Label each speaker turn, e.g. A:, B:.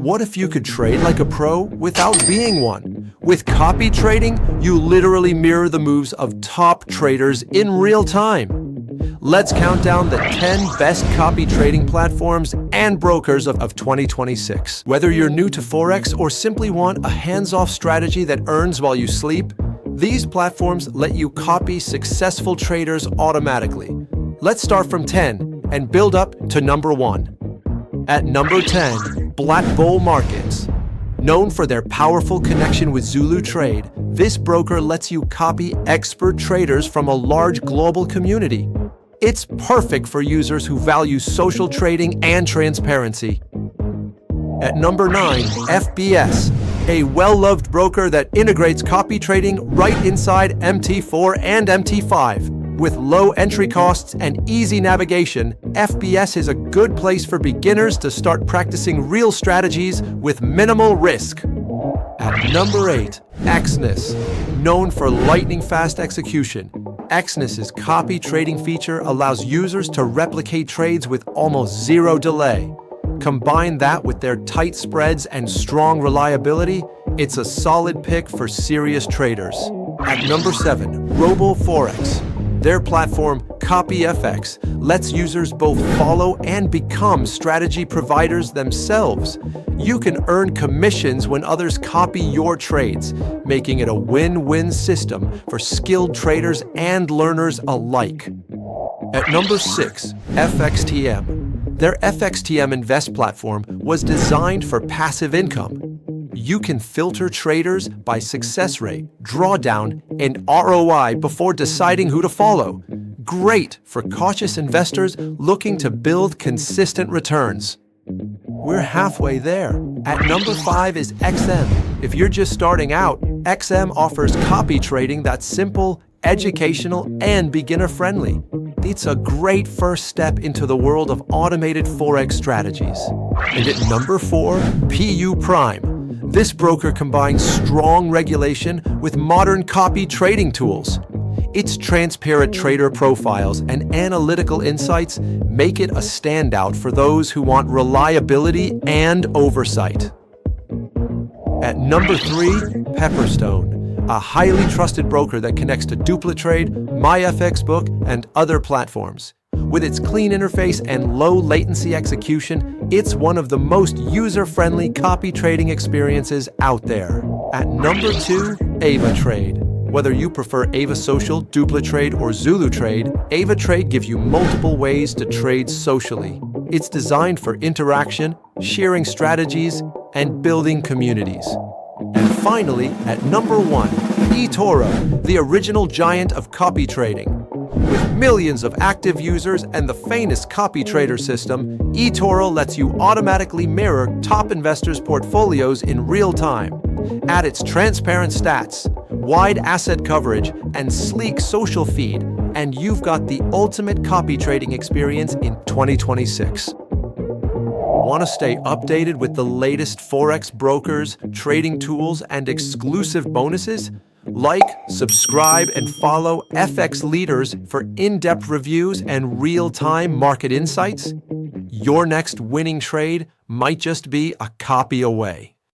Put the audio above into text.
A: What if you could trade like a pro without being one? With copy trading, you literally mirror the moves of top traders in real time. Let's count down the 10 best copy trading platforms and brokers of 2026. Whether you're new to Forex or simply want a hands-off strategy that earns while you sleep, these platforms let you copy successful traders automatically. Let's start from 10 and build up to number 1. At number 10, BlackBull Markets. Known for their powerful connection with ZuluTrade, this broker lets you copy expert traders from a large global community. It's perfect for users who value social trading and transparency. At number 9, FBS, a well-loved broker that integrates copy trading right inside MT4 and MT5. With low entry costs and easy navigation, FBS is a good place for beginners to start practicing real strategies with minimal risk. At number 8, Exness. Known for lightning-fast execution, Exness's copy trading feature allows users to replicate trades with almost zero delay. Combine that with their tight spreads and strong reliability, it's a solid pick for serious traders. At number 7, Forex. Their platform, CopyFX, lets users both follow and become strategy providers themselves. You can earn commissions when others copy your trades, making it a win-win system for skilled traders and learners alike. At number 6, FXTM. Their FXTM Invest platform was designed for passive income. You can filter traders by success rate, drawdown, and ROI before deciding who to follow. Great for cautious investors looking to build consistent returns. We're halfway there. At number 5 is XM. If you're just starting out, XM offers copy trading that's simple, educational, and beginner-friendly. It's a great first step into the world of automated Forex strategies. And at number 4, PU Prime. This broker combines strong regulation with modern copy trading tools. Its transparent trader profiles and analytical insights make it a standout for those who want reliability and oversight. At number 3, Pepperstone, a highly trusted broker that connects to DupliTrade, Myfxbook, and other platforms. With its clean interface and low latency execution, it's one of the most user-friendly copy trading experiences out there. At number 2, AvaTrade. Whether you prefer AvaSocial, DupliTrade, or ZuluTrade, AvaTrade gives you multiple ways to trade socially. It's designed for interaction, sharing strategies, and building communities. And finally, at number 1, eToro, the original giant of copy trading. With millions of active users and the famous copy trader system, eToro lets you automatically mirror top investors' portfolios in real time. Add its transparent stats, wide asset coverage, and sleek social feed, and you've got the ultimate copy trading experience in 2026. Want to stay updated with the latest Forex brokers, trading tools, and exclusive bonuses? Like, subscribe, and follow FX Leaders for in-depth reviews and real-time market insights. Your next winning trade might just be a copy away.